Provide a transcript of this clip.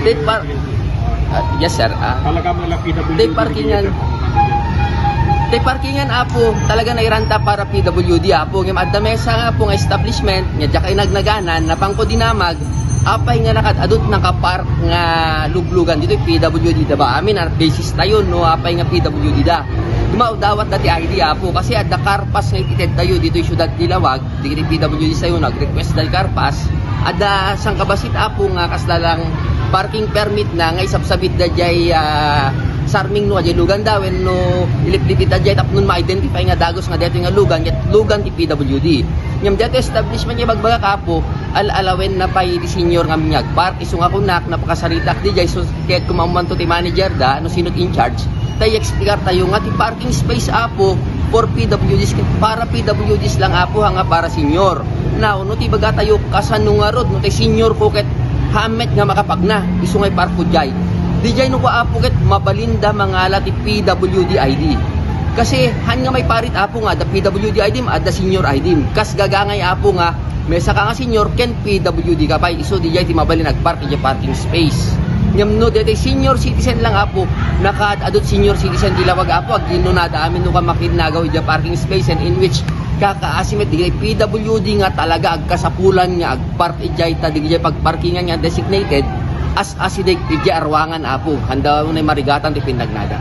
Take par yes sir. Talaga mo lang PWD. Take parkingan apo talaga nairanta para PWD apo ngem adda mesa nga po nga establishment nga diya kay nagnaganan na pangko dinamag apay nga nakadadot nakapark nga luglugan dito PWD da ba amin basis tayo no apay nga PWD da dumao dawat dati ID apo kasi adda carpas nga ited tayo dito yung syudad Dilawag dito PWD sayo nag-request dal carpas adda sang kabasit apo nga kasdalang parking permit na nga isabsabit da jay sarming no ajay lugan daw when no ilip-lipit ajay tap nun ma-identify nga dagos nga dito nga lugan ket lugan ti PWD ngem dito establishment nga bagbaga kapo alalawen na pay di senior nga minyag park iso nga kunak napakasaritak di jay so ket kumaman to ti manager da no sinot in charge tay explicar tayo nga ti parking space apo for PWDs para PWDs lang apo nga para senior now no ti baga tayo kasano nga rod no ti senior ko ket hamet nga makapagna iso nga park ko jay DJ no ko apo ket mabalinda mangala ti PWD ID. Kasi han nga may parit apo nga da PWD ID adda senior ID. Kas gagangay apo nga mesa ka nga senior ken PWD ka pay iso DJ ti mabalin nagpark ti parking space. Ngem no dete senior citizen lang apo nakaadot senior citizen Dilawag apo ag ginunada amin no ka makinagaw iti parking space and in which kakaasimit di PWD nga talaga ag kasapulan nga agpark ijay ta di pagparkingan nga designated as asidig iti arwangan apo handa mo na marigatan ti pinagnada.